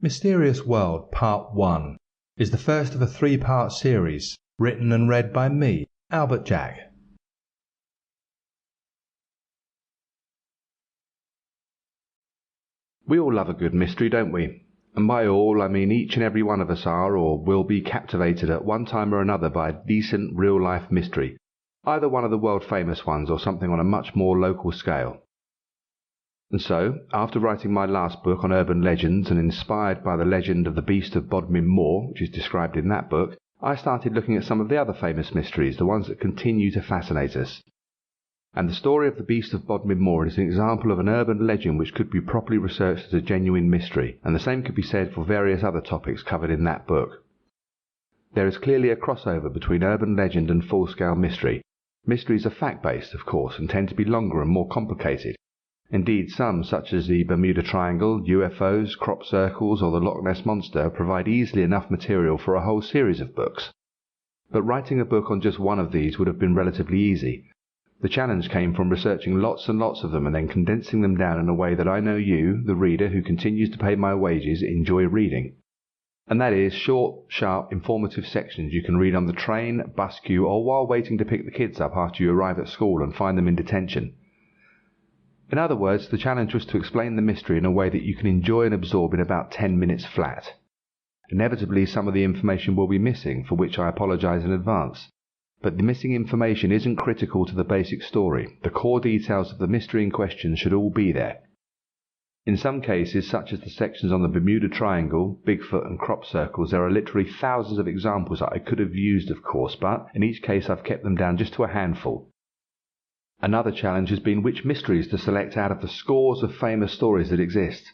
Mysterious World Part 1 is the first of a three-part series, written and read by me, Albert Jack. We all love a good mystery, don't we? And by all, I mean each and every one of us are or will be captivated at one time or another by a decent real-life mystery, either one of the world-famous ones or something on a much more local scale. And so, after writing my last book on urban legends and inspired by the legend of the Beast of Bodmin Moor, which is described in that book, I started looking at some of the other famous mysteries, the ones that continue to fascinate us. And the story of the Beast of Bodmin Moor is an example of an urban legend which could be properly researched as a genuine mystery, and the same could be said for various other topics covered in that book. There is clearly a crossover between urban legend and full-scale mystery. Mysteries are fact-based, of course, and tend to be longer and more complicated. Indeed, some, such as the Bermuda Triangle, UFOs, crop circles, or the Loch Ness Monster, provide easily enough material for a whole series of books. But writing a book on just one of these would have been relatively easy. The challenge came from researching lots and lots of them and then condensing them down in a way that I know you, the reader who continues to pay my wages, enjoy reading. And that is short, sharp, informative sections you can read on the train, bus queue, or while waiting to pick the kids up after you arrive at school and find them in detention. In other words, the challenge was to explain the mystery in a way that you can enjoy and absorb in about 10 minutes flat. Inevitably, some of the information will be missing, for which I apologize in advance. But the missing information isn't critical to the basic story. The core details of the mystery in question should all be there. In some cases, such as the sections on the Bermuda Triangle, Bigfoot and crop circles, there are literally thousands of examples that I could have used, of course, but in each case I've kept them down just to a handful. Another challenge has been which mysteries to select out of the scores of famous stories that exist.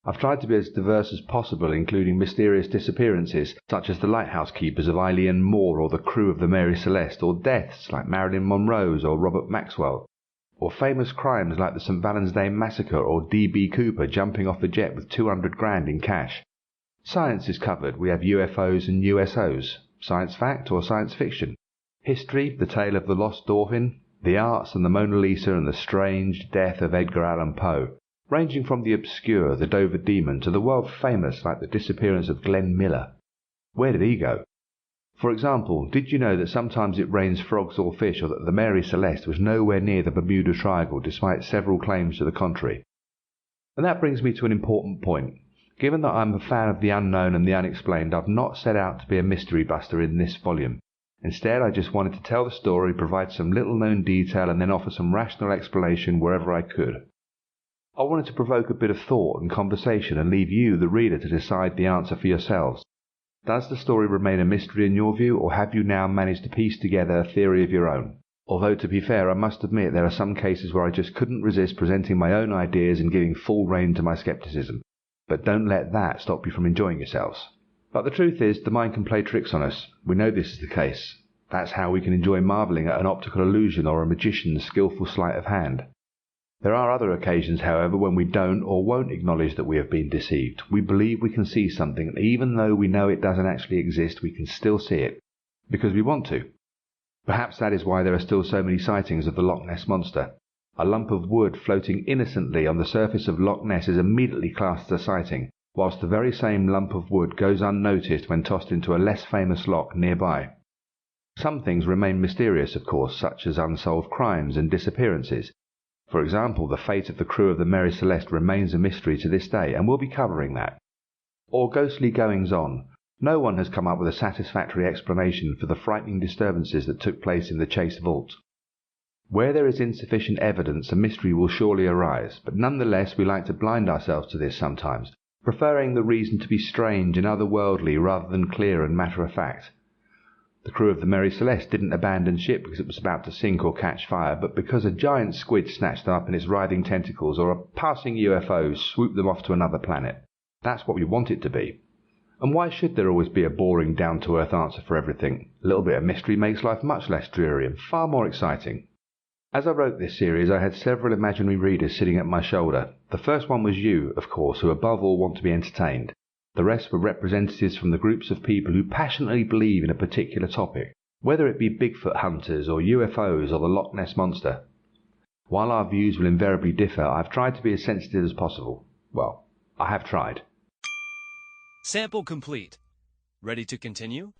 I've tried to be as diverse as possible, including mysterious disappearances, such as the lighthouse keepers of Eilean Moor or the crew of the Mary Celeste, or deaths like Marilyn Monroe's or Robert Maxwell, or famous crimes like the St. Valentine's Day Massacre or D.B. Cooper jumping off a jet with 200 grand in cash. Science is covered. We have UFOs and USOs, science fact or science fiction. History, the tale of the lost dolphin. The arts and the Mona Lisa and the strange death of Edgar Allan Poe, ranging from the obscure, the Dover Demon, to the world-famous like the disappearance of Glenn Miller. Where did he go? For example, did you know that sometimes it rains frogs or fish, or that the Mary Celeste was nowhere near the Bermuda Triangle despite several claims to the contrary? And that brings me to an important point. Given that I'm a fan of the unknown and the unexplained, I've not set out to be a mystery buster in this volume. Instead, I just wanted to tell the story, provide some little-known detail, and then offer some rational explanation wherever I could. I wanted to provoke a bit of thought and conversation and leave you, the reader, to decide the answer for yourselves. Does the story remain a mystery in your view, or have you now managed to piece together a theory of your own? Although, to be fair, I must admit there are some cases where I just couldn't resist presenting my own ideas and giving full rein to my scepticism. But don't let that stop you from enjoying yourselves. But the truth is, the mind can play tricks on us. We know this is the case. That's how we can enjoy marvelling at an optical illusion or a magician's skillful sleight of hand. There are other occasions, however, when we don't or won't acknowledge that we have been deceived. We believe we can see something, and even though we know it doesn't actually exist, we can still see it, because we want to. Perhaps that is why there are still so many sightings of the Loch Ness Monster. A lump of wood floating innocently on the surface of Loch Ness is immediately classed as a sighting, whilst the very same lump of wood goes unnoticed when tossed into a less famous loch nearby. Some things remain mysterious, of course, such as unsolved crimes and disappearances. For example, the fate of the crew of the Mary Celeste remains a mystery to this day, and we'll be covering that. Or ghostly goings-on. No one has come up with a satisfactory explanation for the frightening disturbances that took place in the Chase Vault. Where there is insufficient evidence, a mystery will surely arise, but nonetheless we like to blind ourselves to this sometimes, preferring the reason to be strange and otherworldly rather than clear and matter-of-fact. The crew of the Mary Celeste didn't abandon ship because it was about to sink or catch fire, but because a giant squid snatched them up in its writhing tentacles, or a passing UFO swooped them off to another planet. That's what we want it to be. And why should there always be a boring, down-to-earth answer for everything? A little bit of mystery makes life much less dreary and far more exciting. As I wrote this series, I had several imaginary readers sitting at my shoulder. The first one was you, of course, who above all want to be entertained. The rest were representatives from the groups of people who passionately believe in a particular topic, whether it be Bigfoot hunters or UFOs or the Loch Ness Monster. While our views will invariably differ, I've tried to be as sensitive as possible. Well, I have tried. Sample complete. Ready to continue?